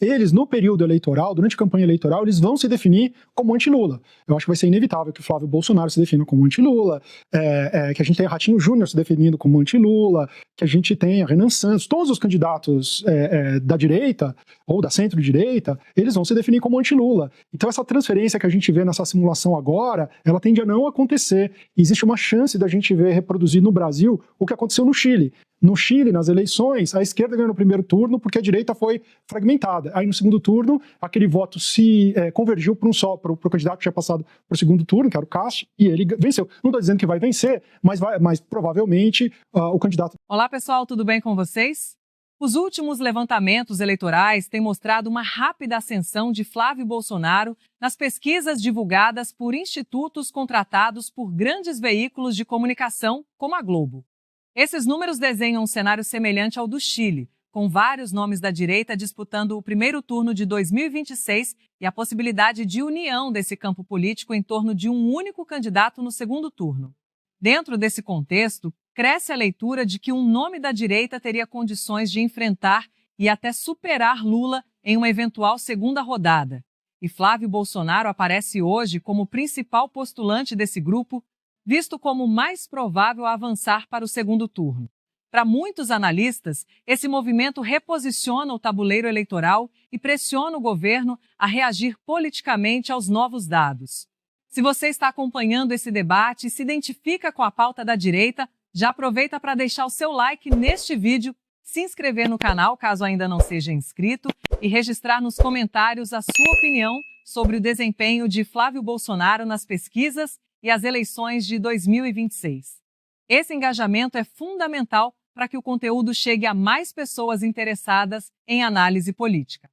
eles, no período eleitoral, durante a campanha eleitoral, eles vão se definir como anti-Lula. Eu acho que vai ser inevitável que o Flávio Bolsonaro se defina como anti-Lula, que a gente tenha Ratinho Júnior se definindo como anti-Lula, que a gente tenha Renan Santos, todos os candidatos da direita ou da centro-direita, eles vão se definir como anti-Lula. Então essa transferência que a gente vê nessa simulação agora, ela tende a não acontecer. Existe uma chance da gente ver reproduzir no Brasil o que aconteceu no Chile. No Chile, nas eleições, a esquerda ganhou no primeiro turno porque a direita foi fragmentada. Aí no segundo turno, aquele voto se convergiu para o candidato que tinha passado para o segundo turno, que era o Cast, e ele venceu. Não estou dizendo que vai vencer, mas provavelmente o candidato... Olá pessoal, tudo bem com vocês? Os últimos levantamentos eleitorais têm mostrado uma rápida ascensão de Flávio Bolsonaro nas pesquisas divulgadas por institutos contratados por grandes veículos de comunicação, como a Globo. Esses números desenham um cenário semelhante ao do Chile, com vários nomes da direita disputando o primeiro turno de 2026 e a possibilidade de união desse campo político em torno de um único candidato no segundo turno. Dentro desse contexto, cresce a leitura de que um nome da direita teria condições de enfrentar e até superar Lula em uma eventual segunda rodada. E Flávio Bolsonaro aparece hoje como principal postulante desse grupo, visto como mais provável avançar para o segundo turno. Para muitos analistas, esse movimento reposiciona o tabuleiro eleitoral e pressiona o governo a reagir politicamente aos novos dados. Se você está acompanhando esse debate e se identifica com a pauta da direita, já aproveita para deixar o seu like neste vídeo, se inscrever no canal caso ainda não seja inscrito e registrar nos comentários a sua opinião sobre o desempenho de Flávio Bolsonaro nas pesquisas e as eleições de 2026. Esse engajamento é fundamental para que o conteúdo chegue a mais pessoas interessadas em análise política.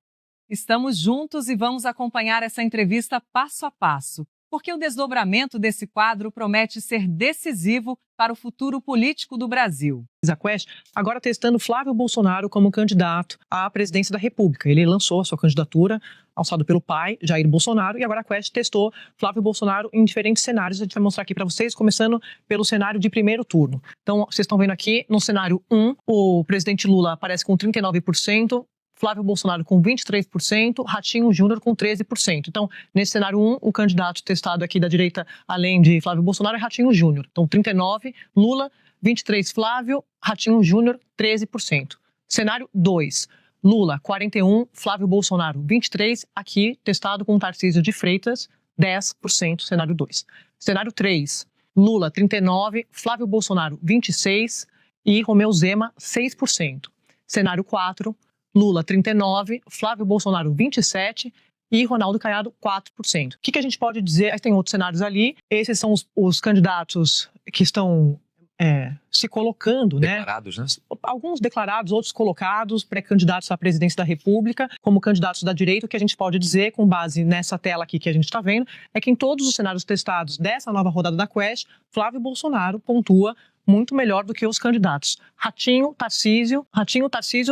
Estamos juntos e vamos acompanhar essa entrevista passo a passo, porque o desdobramento desse quadro promete ser decisivo para o futuro político do Brasil. A Quest agora testando Flávio Bolsonaro como candidato à presidência da República. Ele lançou a sua candidatura, alçado pelo pai, Jair Bolsonaro, e agora a Quest testou Flávio Bolsonaro em diferentes cenários. A gente vai mostrar aqui para vocês, começando pelo cenário de primeiro turno. Então, vocês estão vendo aqui, no cenário 1, o presidente Lula aparece com 39%, Flávio Bolsonaro com 23%, Ratinho Júnior com 13%. Então, nesse cenário 1, o candidato testado aqui da direita, além de Flávio Bolsonaro, é Ratinho Júnior. Então, 39%, Lula, 23% Flávio, Ratinho Júnior, 13%. Cenário 2, Lula, 41%, Flávio Bolsonaro, 23%, aqui testado com Tarcísio de Freitas, 10%, cenário 2. Cenário 3, Lula, 39%, Flávio Bolsonaro, 26% e Romeu Zema, 6%. Cenário 4, Lula, 39%, Flávio Bolsonaro, 27% e Ronaldo Caiado, 4%. O que a gente pode dizer? Tem outros cenários ali. Esses são os candidatos que estão se colocando, declarados, né? Alguns declarados, outros colocados, pré-candidatos à presidência da República, como candidatos da direita. O que a gente pode dizer, com base nessa tela aqui que a gente está vendo, é que em todos os cenários testados dessa nova rodada da Quest, Flávio Bolsonaro pontua muito melhor do que os candidatos Ratinho, Tarcísio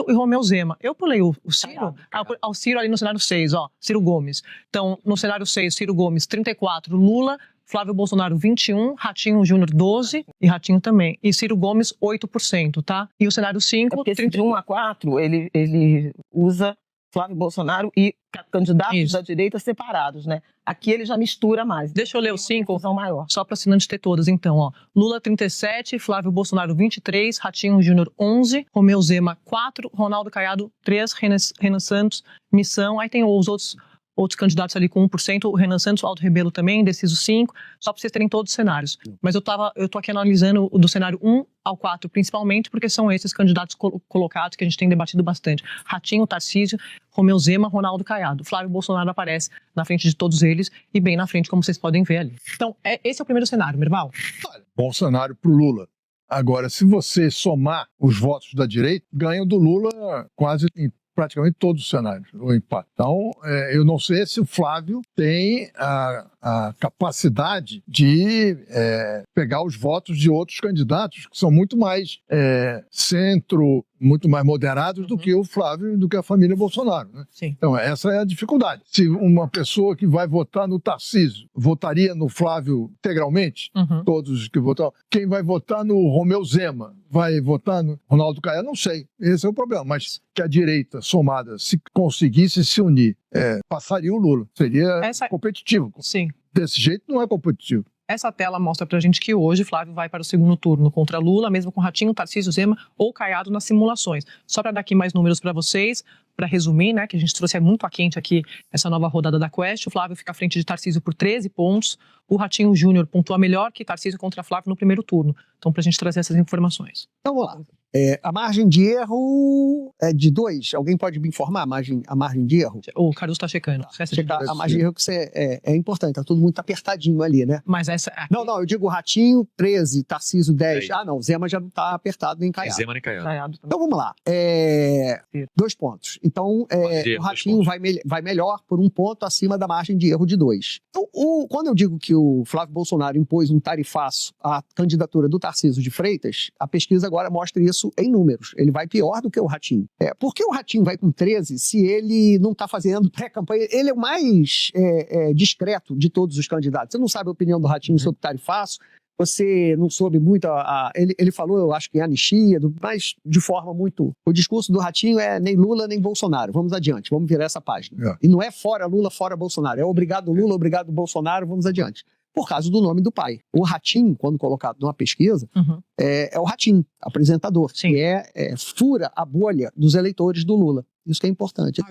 e Romeu Zema. Eu pulei o Ciro, ao Ciro ali no cenário 6, Ciro Gomes. Então, no cenário 6, Ciro Gomes, 34%, Lula, Flávio Bolsonaro, 21%, Ratinho Júnior, 12%, e Ratinho também. E Ciro Gomes, 8%, tá? E o cenário 5... porque de 1 a 4, ele usa Flávio Bolsonaro e candidatos da direita separados, né? Aqui ele já mistura mais. Deixa eu ler os 5, maior. Só para assinantes ter todas, então, Lula, 37%, Flávio Bolsonaro, 23%, Ratinho Júnior, 11%, Romeu Zema, 4%, Ronaldo Caiado, 3%, Renan Santos, Missão. Aí tem os outros candidatos ali com 1%, o Renan Santos, o Aldo Rebelo também, indeciso 5%, só para vocês terem todos os cenários. Mas eu tô aqui analisando do cenário 1 ao 4, principalmente, porque são esses candidatos colocados que a gente tem debatido bastante. Ratinho, Tarcísio, Romeu Zema, Ronaldo Caiado. Flávio Bolsonaro aparece na frente de todos eles e bem na frente, como vocês podem ver ali. Então, esse é o primeiro cenário, Merval. Bom cenário para o Lula. Agora, se você somar os votos da direita, ganha do Lula quase em praticamente todos os cenários, o empate. Então, eu não sei se o Flávio tem a capacidade de pegar os votos de outros candidatos que são muito mais muito mais moderados do que o Flávio, do que a família Bolsonaro, né? Sim. Então, essa é a dificuldade. Se uma pessoa que vai votar no Tarcísio votaria no Flávio integralmente, todos que votaram, quem vai votar no Romeu Zema vai votar no Ronaldo Caiado? Não sei. Esse é o problema. Mas que a direita somada, se conseguisse se unir, passaria o Lula. Seria competitivo. Sim. Desse jeito não é competitivo. Essa tela mostra pra gente que hoje Flávio vai para o segundo turno contra Lula, mesmo com Ratinho, Tarcísio, Zema ou Caiado nas simulações. Só para dar aqui mais números para vocês, para resumir, né, que a gente trouxe muito a quente aqui essa nova rodada da Quest. O Flávio fica à frente de Tarcísio por 13 pontos. O Ratinho Júnior pontua melhor que Tarcísio contra Flávio no primeiro turno. Então, pra gente trazer essas informações. Então, vamos lá. A margem de erro é de 2. Alguém pode me informar a margem de erro? O Caruso está checando. A margem de erro que é importante, tá todo mundo muito apertadinho ali, né? Mas essa... Aqui... Não, eu digo Ratinho, 13, Tarcísio, 10. Ah, não, Zema já não tá apertado nem Caiado. Zema nem Caiado. Então, vamos lá. 2 pontos. Então, o Ratinho vai melhor por 1 ponto acima da margem de erro de 2. Então, quando eu digo que o Flávio Bolsonaro impôs um tarifaço à candidatura do Tarcísio de Freitas, a pesquisa agora mostra isso em números. Ele vai pior do que o Ratinho. Por que o Ratinho vai com 13 se ele não está fazendo pré-campanha? Ele é o mais discreto de todos os candidatos. Você não sabe a opinião do Ratinho sobre tarifaço, você não soube muito. Ele falou, eu acho que em anistia, mas de forma muito... O discurso do Ratinho é nem Lula nem Bolsonaro. Vamos adiante, vamos virar essa página. E não é fora Lula, fora Bolsonaro. É obrigado Lula, obrigado Bolsonaro, vamos adiante. Por causa do nome do pai. O Ratinho, quando colocado numa pesquisa, é o Ratinho, apresentador, Sim. que fura a bolha dos eleitores do Lula. Isso que é importante.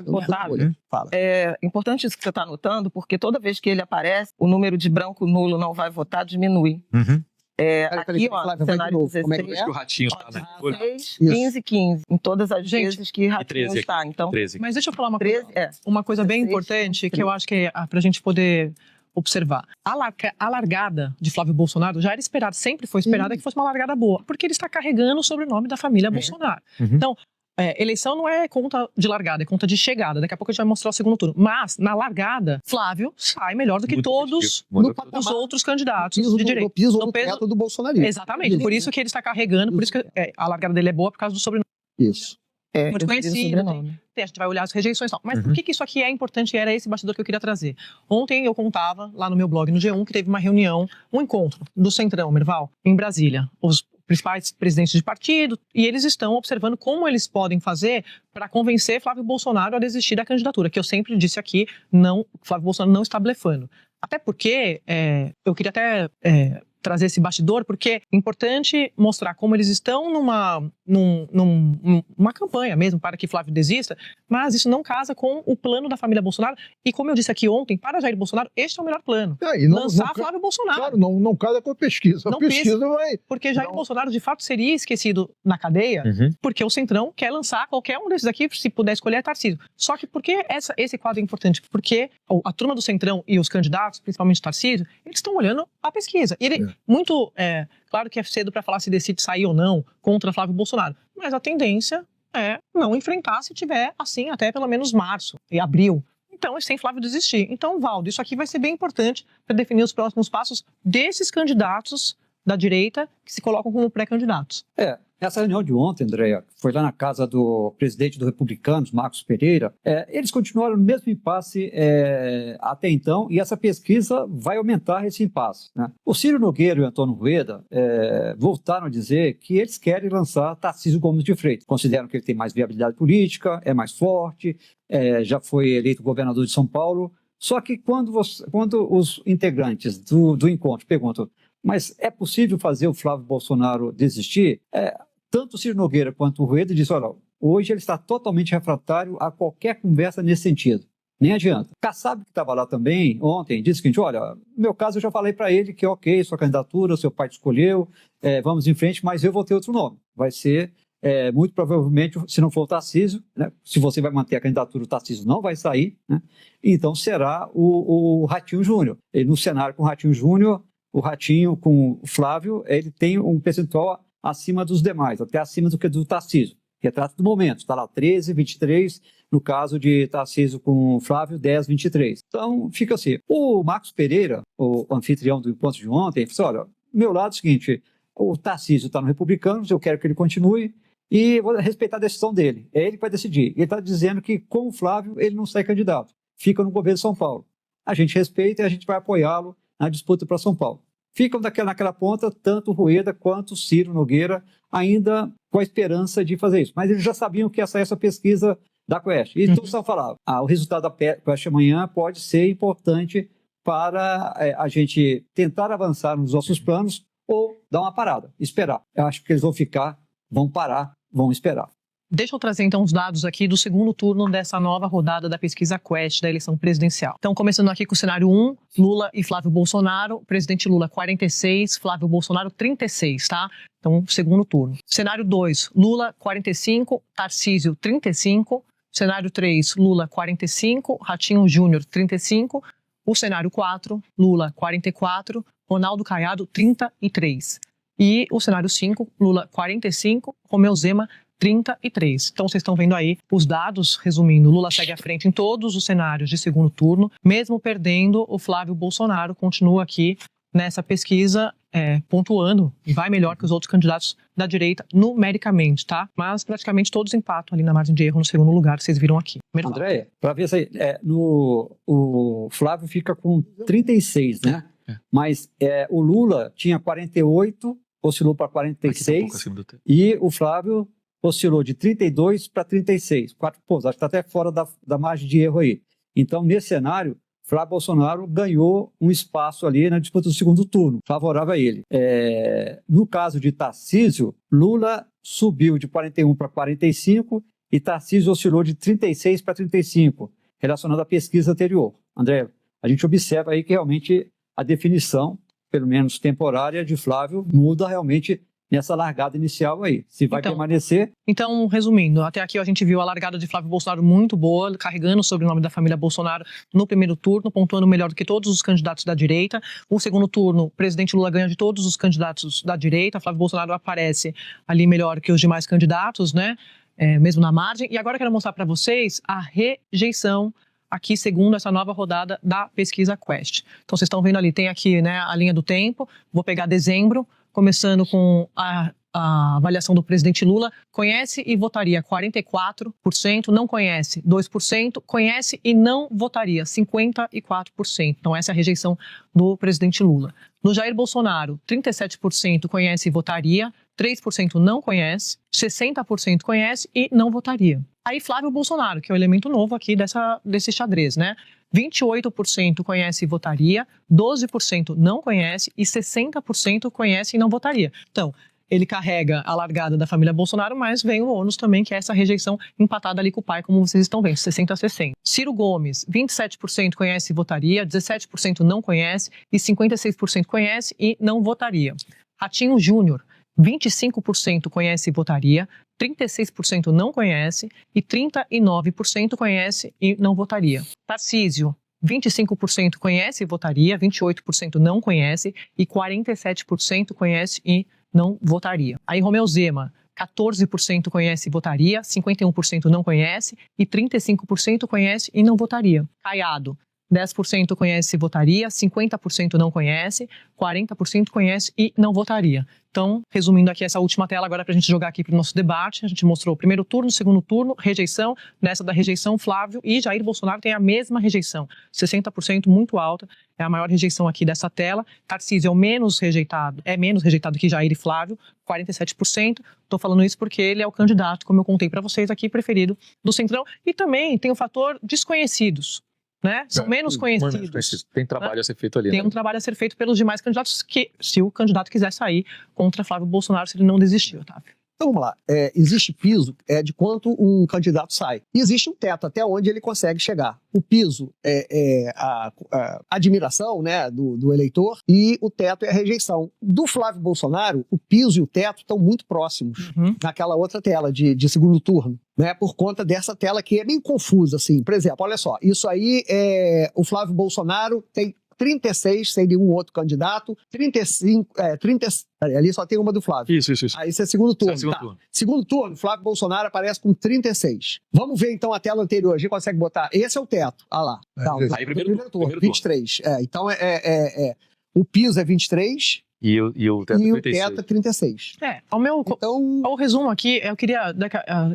Fala. É importante isso que você está anotando, porque toda vez que ele aparece, o número de branco nulo não vai votar diminui. Aqui, ó, cenário 16, como é que o Ratinho está, né? 16, 15, 15. Em todas as vezes que Ratinho está. Então, 13. Mas deixa eu falar uma coisa bem 16, importante, 13. que eu acho que é para a gente poder observar. A largada de Flávio Bolsonaro já era esperada, sempre foi esperada que fosse uma largada boa, porque ele está carregando o sobrenome da família Bolsonaro. Então, eleição não é conta de largada, é conta de chegada. Daqui a pouco a gente vai mostrar o segundo turno. Mas, na largada, Flávio sai melhor do que todos os outros candidatos de direita. No piso do teto do bolsonarismo. Exatamente. Por isso que ele está carregando, por isso que a largada dele é boa, por causa do sobrenome. Isso. Muito conhecido. A gente vai olhar as rejeições e tal. Mas por que isso aqui é importante? Era esse bastidor que eu queria trazer. Ontem eu contava, lá no meu blog, no G1, que teve uma reunião, um encontro do Centrão, Merval, em Brasília. Os principais presidentes de partido, e eles estão observando como eles podem fazer para convencer Flávio Bolsonaro a desistir da candidatura, que eu sempre disse aqui, Flávio Bolsonaro não está blefando. Até porque, eu queria até trazer esse bastidor, porque é importante mostrar como eles estão numa campanha mesmo para que Flávio desista, mas isso não casa com o plano da família Bolsonaro, e como eu disse aqui ontem, para Jair Bolsonaro, este é o melhor plano. Lançar Flávio Bolsonaro. Claro, não casa com a pesquisa. A pesquisa vai... Porque Jair Bolsonaro, de fato, seria esquecido na cadeia, porque o Centrão quer lançar qualquer um desses aqui, se puder escolher, é Tarcísio. Só que por que esse quadro é importante? Porque a turma do Centrão e os candidatos, principalmente Tarcísio, eles estão olhando a pesquisa. E ele, claro que é cedo para falar se decide sair ou não contra Flávio Bolsonaro, mas a tendência é não enfrentar se tiver assim até pelo menos março e abril. Então, sem Flávio desistir. Então, Valdo, isso aqui vai ser bem importante para definir os próximos passos desses candidatos da direita que se colocam como pré-candidatos. Essa reunião de ontem, Andréa, foi lá na casa do presidente do Republicanos, Marcos Pereira. Eles continuaram no mesmo impasse até então, e essa pesquisa vai aumentar esse impasse, né? O Ciro Nogueira e o Antônio Rueda voltaram a dizer que eles querem lançar Tarcísio Gomes de Freitas. Consideram que ele tem mais viabilidade política, é mais forte, já foi eleito governador de São Paulo. Só que quando os integrantes do encontro perguntam, mas é possível fazer o Flávio Bolsonaro desistir? Tanto o Ciro Nogueira quanto o Rueda dizem, olha, hoje ele está totalmente refratário a qualquer conversa nesse sentido. Nem adianta. Kassab, que estava lá também ontem, disse o seguinte, olha, no meu caso eu já falei para ele que ok, sua candidatura, seu pai te escolheu, vamos em frente, mas eu vou ter outro nome. Vai ser, muito provavelmente, se não for o Tarcísio, né, se você vai manter a candidatura, o Tarcísio não vai sair, né, então será o Ratinho Júnior. E no cenário com o Ratinho Júnior, o Ratinho com o Flávio, ele tem um percentual acima dos demais, até acima do que do Tarcísio. Retrato do momento, está lá 13, 23, no caso de Tarcísio com o Flávio, 10, 23. Então, fica assim. O Marcos Pereira, o anfitrião do encontro de ontem, falou assim, olha, meu lado é o seguinte, o Tarcísio está no Republicanos, eu quero que ele continue, e vou respeitar a decisão dele. É ele que vai decidir. Ele está dizendo que, com o Flávio, ele não sai candidato. Fica no governo de São Paulo. A gente respeita e a gente vai apoiá-lo na disputa para São Paulo. Ficam naquela ponta tanto o Rueda quanto o Ciro Nogueira, ainda com a esperança de fazer isso. Mas eles já sabiam que ia sair essa pesquisa da Quest. E então só falavam, o resultado da Quest amanhã pode ser importante para a gente tentar avançar nos nossos planos ou dar uma parada, esperar. Eu acho que eles vão parar, vão esperar. Deixa eu trazer então os dados aqui do segundo turno dessa nova rodada da pesquisa Quest da eleição presidencial. Então, começando aqui com o cenário 1, Lula e Flávio Bolsonaro, presidente Lula 46, Flávio Bolsonaro 36, tá? Então, segundo turno. Cenário 2, Lula 45, Tarcísio 35, cenário 3, Lula 45, Ratinho Júnior 35, o cenário 4, Lula 44, Ronaldo Caiado 33. E o cenário 5, Lula 45, Romeu Zema 33. Então, vocês estão vendo aí os dados, resumindo, Lula segue à frente em todos os cenários de segundo turno, mesmo perdendo, o Flávio Bolsonaro continua aqui nessa pesquisa pontuando e vai melhor que os outros candidatos da direita numericamente, tá? Mas praticamente todos empatam ali na margem de erro no segundo lugar, vocês viram aqui. André, para ver se o Flávio fica com 36, né? Mas o Lula tinha 48, oscilou para 46 e o Flávio oscilou de 32 para 36. 4 pontos, acho que está até fora da margem de erro aí. Então, nesse cenário, Flávio Bolsonaro ganhou um espaço ali na disputa do segundo turno, favorável a ele. No caso de Tarcísio, Lula subiu de 41 para 45 e Tarcísio oscilou de 36 para 35, relacionado à pesquisa anterior. André, a gente observa aí que realmente a definição, pelo menos temporária, de Flávio muda realmente nessa largada inicial aí, se vai permanecer. Então, resumindo, até aqui a gente viu a largada de Flávio Bolsonaro muito boa, carregando o sobrenome da família Bolsonaro no primeiro turno, pontuando melhor do que todos os candidatos da direita. No segundo turno, o presidente Lula ganha de todos os candidatos da direita, Flávio Bolsonaro aparece ali melhor que os demais candidatos, né? Mesmo na margem. E agora eu quero mostrar para vocês a rejeição aqui, segundo essa nova rodada da pesquisa Quest. Então, vocês estão vendo ali, tem aqui, né, a linha do tempo, vou pegar dezembro, começando com a avaliação do presidente Lula, conhece e votaria 44%, não conhece 2%, conhece e não votaria 54%. Então essa é a rejeição do presidente Lula. No Jair Bolsonaro, 37% conhece e votaria, 3% não conhece, 60% conhece e não votaria. Aí Flávio Bolsonaro, que é o elemento novo aqui desse xadrez, né? 28% conhece e votaria, 12% não conhece e 60% conhece e não votaria. Então, ele carrega a largada da família Bolsonaro, mas vem o ônus também, que é essa rejeição empatada ali com o pai, como vocês estão vendo, 60 a 60. Ciro Gomes, 27% conhece e votaria, 17% não conhece e 56% conhece e não votaria. Ratinho Júnior, 25% conhece e votaria, 36% não conhece e 39% conhece e não votaria. Tarcísio, 25% conhece e votaria, 28% não conhece e 47% conhece e não votaria. Aí Romeu Zema, 14% conhece e votaria, 51% não conhece e 35% conhece e não votaria. Caiado, 10% conhece e votaria, 50% não conhece, 40% conhece e não votaria. Então, resumindo aqui essa última tela agora para a gente jogar aqui para o nosso debate, a gente mostrou o primeiro turno, segundo turno, rejeição, nessa da rejeição Flávio e Jair Bolsonaro tem a mesma rejeição, 60% muito alta, é a maior rejeição aqui dessa tela. Tarcísio é menos rejeitado que Jair e Flávio, 47%. Estou falando isso porque ele é o candidato, como eu contei para vocês aqui, preferido do Centrão. E também tem o fator desconhecidos. Né? São menos conhecidos. Tem trabalho a ser feito ali. Tem um trabalho a ser feito pelos demais candidatos, que se o candidato quiser sair contra Flávio Bolsonaro, se ele não desistir, Otávio. Então vamos lá, existe piso de quanto um candidato sai. E existe um teto até onde ele consegue chegar. O piso é a admiração, né, do eleitor e o teto é a rejeição. Do Flávio Bolsonaro, o piso e o teto estão muito próximos naquela outra tela de segundo turno. Né, por conta dessa tela que é meio confusa, assim. Por exemplo, olha só, isso aí o Flávio Bolsonaro tem 36 sem nenhum outro candidato, 35, ali só tem uma do Flávio. Isso. Aí isso é segundo turno. Segundo turno. Segundo turno, Flávio Bolsonaro aparece com 36. Vamos ver então a tela anterior, a gente consegue botar, esse é o teto, olha lá. Então, aí primeiro turno, 23. Então o piso é 23, E o teto e 36. o teto é 36. O resumo aqui, eu queria,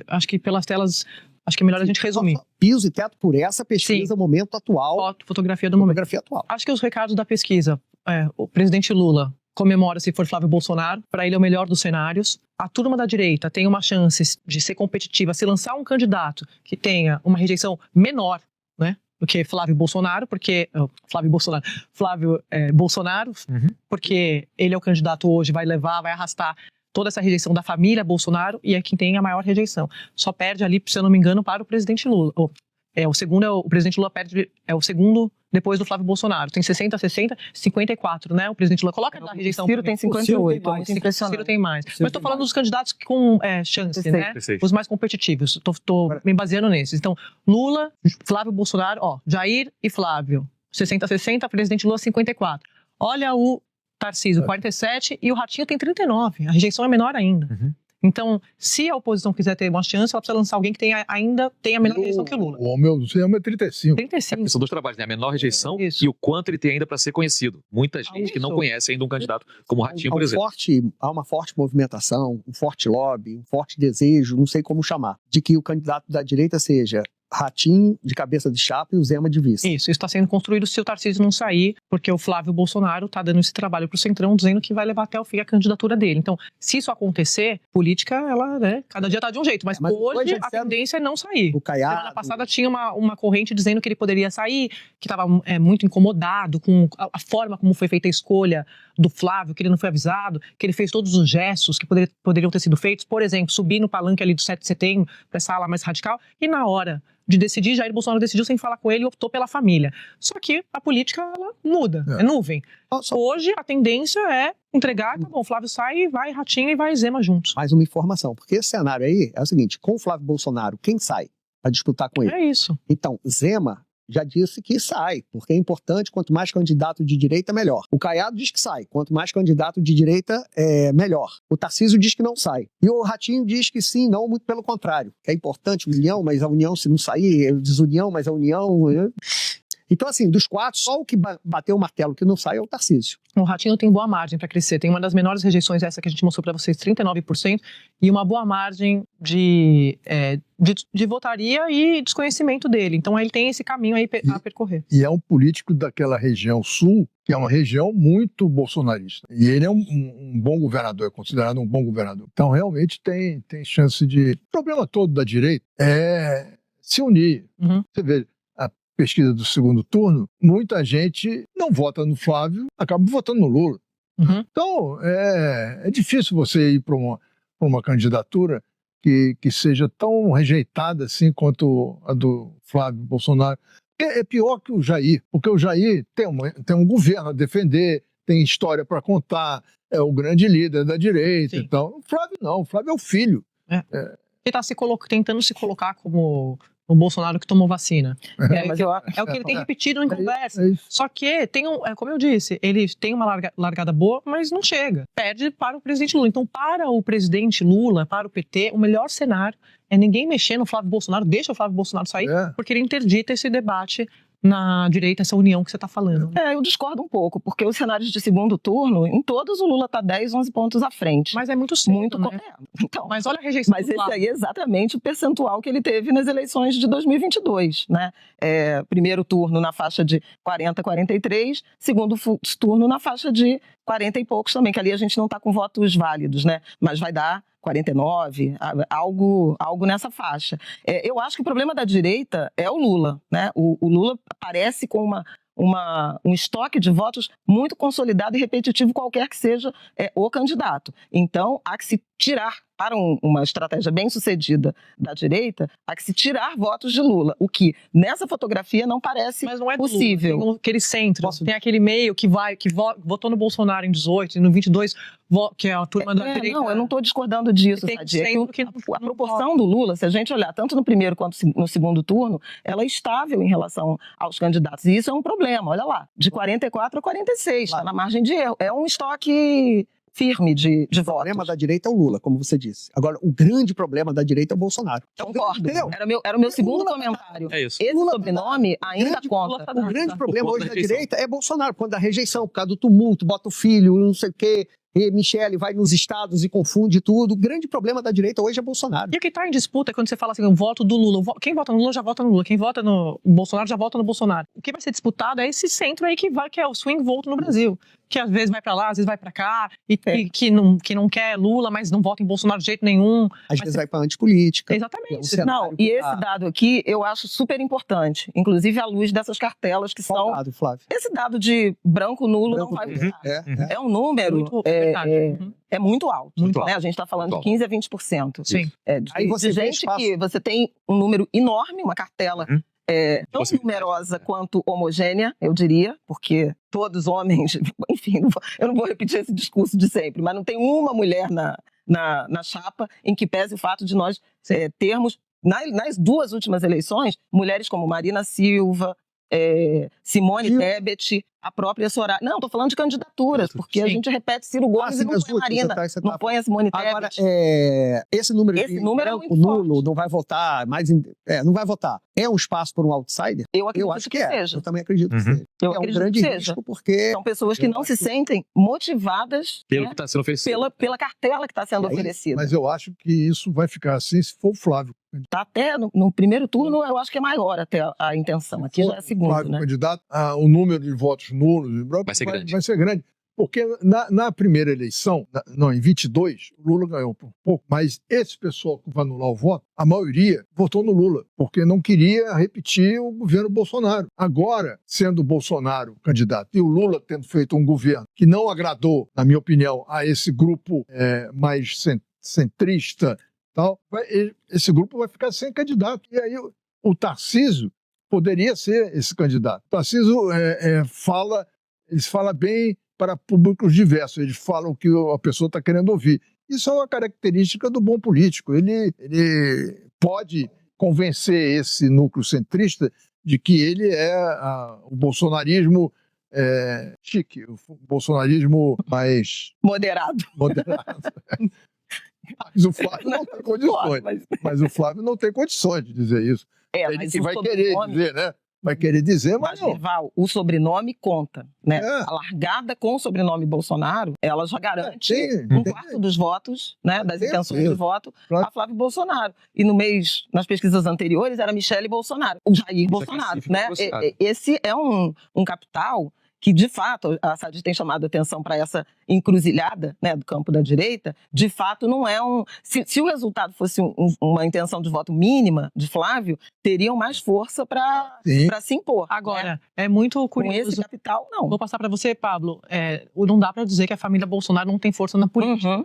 acho que pelas telas, acho que é melhor a gente resumir. Piso e teto por essa pesquisa, momento atual. Fotografia do momento. Atual. Acho que os recados da pesquisa, o presidente Lula comemora se for Flávio Bolsonaro, para ele é o melhor dos cenários. A turma da direita tem uma chance de ser competitiva, se lançar um candidato que tenha uma rejeição menor, né, do que Flávio Bolsonaro, porque Bolsonaro, porque ele é o candidato hoje, vai arrastar toda essa rejeição da família Bolsonaro e é quem tem a maior rejeição. Só perde ali, se eu não me engano, para o presidente Lula. O presidente Lula perde, é o segundo depois do Flávio Bolsonaro. Tem 60, 54, né? O presidente Lula coloca na rejeição. Ciro tem 58, muito impressionante. Ciro tem mais. Mas estou falando dos candidatos com chance, né? Os mais competitivos. Estou me baseando nesses. Então, Lula, Flávio Bolsonaro, Jair e Flávio. 60, presidente Lula 54. Olha o Tarcísio, 47, e o Ratinho tem 39. A rejeição é menor ainda. Então, se a oposição quiser ter uma chance, ela precisa lançar alguém que ainda tenha a menor rejeição que o Lula. O meu é 35. 35. São dois trabalhos, né? A menor rejeição e o quanto ele tem ainda para ser conhecido. Muita gente que não conhece ainda um candidato como o Ratinho, por exemplo. Há uma forte movimentação, um forte lobby, um forte desejo, não sei como chamar, de que o candidato da direita seja Ratinho de cabeça de chapa e o Zema de vice. Isso está sendo construído se o Tarcísio não sair, porque o Flávio Bolsonaro está dando esse trabalho para o Centrão, dizendo que vai levar até o fim a candidatura dele. Então, se isso acontecer, política, ela, né, cada dia está de um jeito, mas hoje a tendência é não sair. O Caiado... Semana passada tinha uma corrente dizendo que ele poderia sair, que estava muito incomodado com a forma como foi feita a escolha do Flávio, que ele não foi avisado, que ele fez todos os gestos que poderiam ter sido feitos, por exemplo, subir no palanque ali do 7 de setembro, para essa ala mais radical, e na hora de decidir, Jair Bolsonaro decidiu sem falar com ele e optou pela família. Só que a política, ela muda, é nuvem. Hoje, a tendência é entregar, tá bom, Flávio sai, vai Ratinho e vai Zema juntos. Mais uma informação, porque esse cenário aí é o seguinte, com o Flávio Bolsonaro, quem sai para disputar com ele? É isso. Então, Zema já disse que sai, porque é importante, quanto mais candidato de direita, melhor. O Caiado diz que sai, quanto mais candidato de direita, melhor. O Tarcísio diz que não sai. E o Ratinho diz que sim, não, muito pelo contrário. É importante união, mas a união se não sair, desunião, mas a união... Então, assim, dos quatro, só o que bateu o martelo que não sai é o Tarcísio. O Ratinho tem boa margem para crescer. Tem uma das menores rejeições, essa que a gente mostrou para vocês, 39%, e uma boa margem de votaria e desconhecimento dele. Então, ele tem esse caminho aí a percorrer. E é um político daquela região sul, que é uma região muito bolsonarista. E ele é um bom governador, é considerado um bom governador. Então, realmente, tem chance de... O problema todo da direita é se unir. Você vê... pesquisa do segundo turno, muita gente não vota no Flávio, acaba votando no Lula. Então, é difícil você ir para uma candidatura que seja tão rejeitada assim quanto a do Flávio Bolsonaro. É pior que o Jair, porque o Jair tem um governo a defender, tem história para contar, é o grande líder da direita. Então, o Flávio não, o Flávio é o filho. Ele está tentando se colocar como... o Bolsonaro que tomou vacina. É o que ele tem repetido em conversa. Só que, como eu disse, ele tem uma largada boa, mas não chega. Perde para o presidente Lula. Então, para o presidente Lula, para o PT, o melhor cenário é ninguém mexer no Flávio Bolsonaro, deixa o Flávio Bolsonaro sair, porque ele interdita esse debate na direita, essa união que você está falando. Eu discordo um pouco, porque os cenários de segundo turno, em todos o Lula está 10, 11 pontos à frente. Mas é muito cedo, né? Então, mas olha a rejeição. Mas esse aí é exatamente o percentual que ele teve nas eleições de 2022, né? Primeiro turno na faixa de 40, 43, segundo turno na faixa de 40 e poucos também, que ali a gente não está com votos válidos, né? Mas vai dar 49, algo nessa faixa. Eu acho que o problema da direita é o Lula, né? O Lula aparece com um estoque de votos muito consolidado e repetitivo, qualquer que seja o candidato. Então, há que se tirar, para uma estratégia bem sucedida da direita, há que se tirar votos de Lula, o que nessa fotografia não parece possível. Lula, tem aquele centro, tem aquele meio que votou no Bolsonaro em 18 e no 22, que é a turma da direita. Não, eu não estou discordando disso, Sadia. A proporção do Lula, se a gente olhar tanto no primeiro quanto no segundo turno, ela é estável em relação aos candidatos. E isso é um problema, olha lá, de 44 a 46, está na margem de erro. É um estoque firme de O votos. problema da direita é o Lula, como você disse. Agora, o grande problema da direita é o Bolsonaro. Concordo. Entendeu? Era o meu segundo comentário. É isso. Esse sobrenome ainda conta. O grande problema Por hoje conta da da direita é Bolsonaro, por conta da rejeição, por causa do tumulto, bota o filho, não sei o quê, e Michele vai nos estados e confunde tudo. O grande problema da direita hoje é Bolsonaro. E o que está em disputa é quando você fala assim, o voto do Lula. Quem vota no Lula já vota no Lula. Quem vota no Bolsonaro já vota no Bolsonaro. O que vai ser disputado é esse centro aí que é o swing vote no Brasil. Que às vezes vai para lá, às vezes vai para cá, e que não quer Lula, mas não vota em Bolsonaro de jeito nenhum. Às vezes vai para antipolítica. Exatamente. Não, e esse dado aqui eu acho super importante, inclusive à luz dessas cartelas que Qual são... dado, Flávio? Esse dado de branco nulo Branco não vai nulo. mudar. É um número... Muito É muito alto. Muito né? alto. A gente está falando Muito de 15% a 20%. Sim. Aí você de vê gente espaço. que você tem um número enorme, uma cartela tão numerosa quanto homogênea, eu diria, porque todos homens, enfim, eu não vou repetir esse discurso de sempre, mas não tem uma mulher na chapa em que pese o fato de nós termos, nas duas últimas eleições, mulheres como Marina Silva, Simone Tebet, a própria Soraya. Não, estou falando de candidaturas, porque a gente repete Ciro Gomes e não põe a Marina, não põe a Simone Tebet. Agora, esse número de branco nulo não vai votar, não vai votar. É um espaço para um outsider? Eu acredito acho que é. seja. Eu também acredito que seja. Eu é um acredito grande que seja. risco, porque... São pessoas que não se sentem motivadas Pelo que está sendo oferecido. pela cartela que está sendo oferecida. Mas eu acho que isso vai ficar assim se for o Flávio. Tá até no primeiro turno, eu acho que é maior até a intenção. Aqui já é segundo, Flávio né? candidato, o número de votos nulos e brancos Vai ser grande. Porque na primeira eleição, em 22, o Lula ganhou por pouco, mas esse pessoal que vai anular o voto, a maioria votou no Lula, porque não queria repetir o governo Bolsonaro. Agora, sendo o Bolsonaro candidato e o Lula tendo feito um governo que não agradou, na minha opinião, a esse grupo mais centrista, tal, esse grupo vai ficar sem candidato. E aí o Tarcísio poderia ser esse candidato. O Tarcísio fala bem para públicos diversos, eles falam o que a pessoa está querendo ouvir. Isso é uma característica do bom político. Ele pode convencer esse núcleo centrista de que ele é o bolsonarismo chique, o bolsonarismo mais... Moderado. Mas o Flávio não tem condições. Mas o Flávio não tem condições de dizer isso. Ele vai querer dizer, né? Vai querer dizer, mas não. Val, o sobrenome conta, né? A largada com o sobrenome Bolsonaro, ela já garante um quarto dos votos, né? Das intenções de voto a Flávio Bolsonaro. E nas pesquisas anteriores, era Michele Bolsonaro, o Jair Bolsonaro, né? Esse é um capital que, de fato, a Sadi tem chamado a atenção para essa encruzilhada, né, do campo da direita, de fato não é se o resultado fosse uma intenção de voto mínima de Flávio, teriam mais força para se impor. Agora, é muito curioso. Com esse capital, não. Vou passar para você, Pablo. Não dá para dizer que a família Bolsonaro não tem força na política.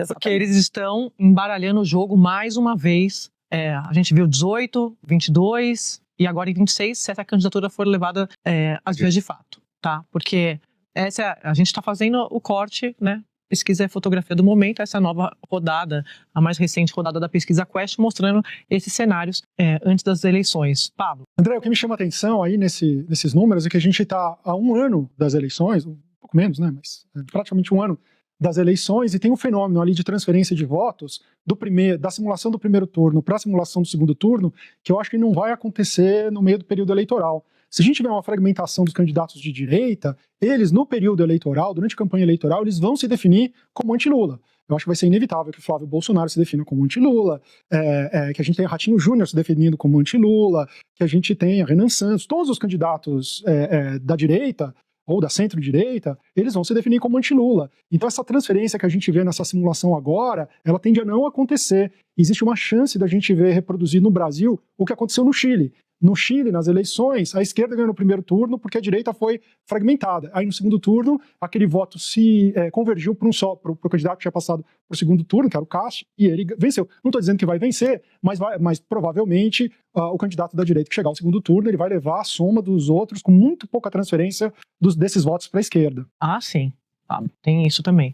Porque eles estão embaralhando o jogo mais uma vez. A gente viu 18, 22 e agora em 26, se essa candidatura for levada às vias de fato. Tá? Porque a gente está fazendo o corte, né? Pesquisa é fotografia do momento, essa nova rodada, a mais recente rodada da pesquisa Quest, mostrando esses cenários antes das eleições. Pablo. André, o que me chama a atenção aí nesses números é que a gente está há um ano das eleições, um pouco menos, né? Mas praticamente um ano das eleições, e tem um fenômeno ali de transferência de votos da simulação do primeiro turno para a simulação do segundo turno, que eu acho que não vai acontecer no meio do período eleitoral. Se a gente tiver uma fragmentação dos candidatos de direita, eles, no período eleitoral, durante a campanha eleitoral, eles vão se definir como anti-Lula. Eu acho que vai ser inevitável que o Flávio Bolsonaro se defina como anti-Lula, que a gente tenha Ratinho Júnior se definindo como anti-Lula, que a gente tenha Renan Santos, todos os candidatos da direita ou da centro-direita, eles vão se definir como anti-Lula. Então essa transferência que a gente vê nessa simulação agora, ela tende a não acontecer. Existe uma chance da gente ver reproduzir no Brasil o que aconteceu no Chile. No Chile, nas eleições, a esquerda ganhou no primeiro turno porque a direita foi fragmentada. Aí no segundo turno, aquele voto se convergiu para o candidato que tinha passado para o segundo turno, que era o Cast, e ele venceu. Não estou dizendo que vai vencer, mas provavelmente o candidato da direita que chegar ao segundo turno, ele vai levar a soma dos outros com muito pouca transferência desses votos para a esquerda. Ah, sim. Tem isso também.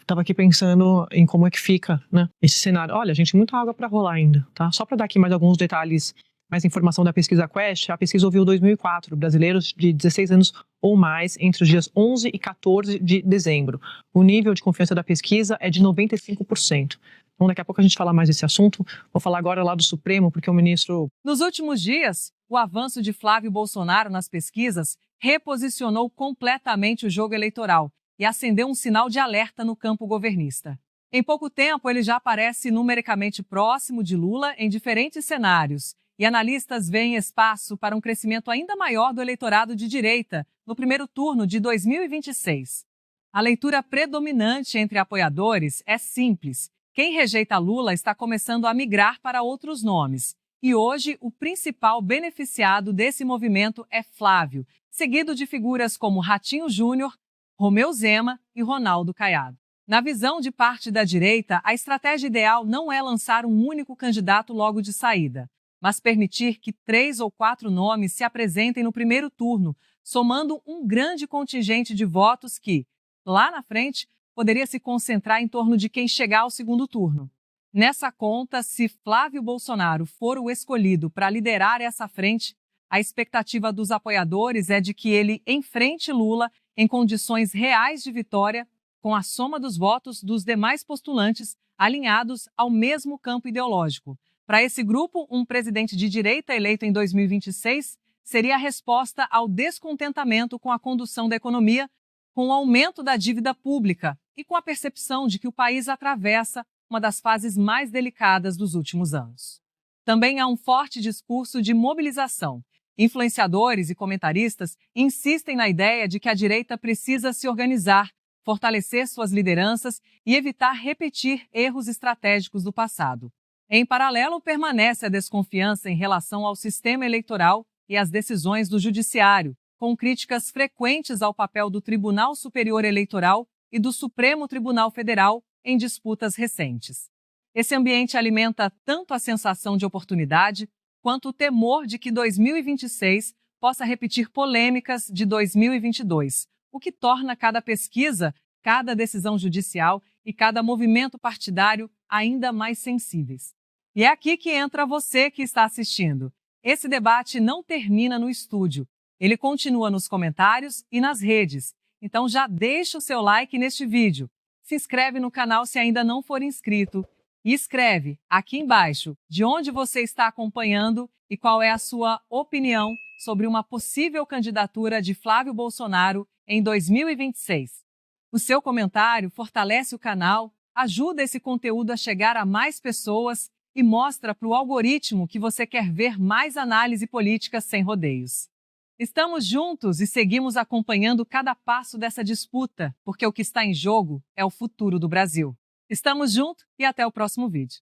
Tava aqui pensando em como é que fica, né, esse cenário. Olha, gente, muita água para rolar ainda, tá? Só para dar aqui mais alguns detalhes Mais informação da pesquisa Quest, a pesquisa ouviu 2004 brasileiros de 16 anos ou mais entre os dias 11 e 14 de dezembro. O nível de confiança da pesquisa é de 95%. Então, daqui a pouco a gente fala mais desse assunto. Vou falar agora lá do Supremo, porque o ministro... Nos últimos dias, o avanço de Flávio Bolsonaro nas pesquisas reposicionou completamente o jogo eleitoral e acendeu um sinal de alerta no campo governista. Em pouco tempo, ele já aparece numericamente próximo de Lula em diferentes cenários. E analistas veem espaço para um crescimento ainda maior do eleitorado de direita no primeiro turno de 2026. A leitura predominante entre apoiadores é simples. Quem rejeita Lula está começando a migrar para outros nomes. E hoje, o principal beneficiado desse movimento é Flávio, seguido de figuras como Ratinho Júnior, Romeu Zema e Ronaldo Caiado. Na visão de parte da direita, a estratégia ideal não é lançar um único candidato logo de saída, mas permitir que 3 ou 4 nomes se apresentem no primeiro turno, somando um grande contingente de votos que, lá na frente, poderia se concentrar em torno de quem chegar ao segundo turno. Nessa conta, se Flávio Bolsonaro for o escolhido para liderar essa frente, a expectativa dos apoiadores é de que ele enfrente Lula em condições reais de vitória, com a soma dos votos dos demais postulantes alinhados ao mesmo campo ideológico. Para esse grupo, um presidente de direita eleito em 2026 seria a resposta ao descontentamento com a condução da economia, com o aumento da dívida pública e com a percepção de que o país atravessa uma das fases mais delicadas dos últimos anos. Também há um forte discurso de mobilização. Influenciadores e comentaristas insistem na ideia de que a direita precisa se organizar, fortalecer suas lideranças e evitar repetir erros estratégicos do passado. Em paralelo, permanece a desconfiança em relação ao sistema eleitoral e às decisões do Judiciário, com críticas frequentes ao papel do Tribunal Superior Eleitoral e do Supremo Tribunal Federal em disputas recentes. Esse ambiente alimenta tanto a sensação de oportunidade quanto o temor de que 2026 possa repetir polêmicas de 2022, o que torna cada pesquisa, cada decisão judicial e cada movimento partidário ainda mais sensíveis. E é aqui que entra você que está assistindo. Esse debate não termina no estúdio. Ele continua nos comentários e nas redes. Então já deixa o seu like neste vídeo. Se inscreve no canal se ainda não for inscrito. E escreve aqui embaixo de onde você está acompanhando e qual é a sua opinião sobre uma possível candidatura de Flávio Bolsonaro em 2026. O seu comentário fortalece o canal, ajuda esse conteúdo a chegar a mais pessoas e mostra para o algoritmo que você quer ver mais análise política sem rodeios. Estamos juntos e seguimos acompanhando cada passo dessa disputa, porque o que está em jogo é o futuro do Brasil. Estamos juntos e até o próximo vídeo.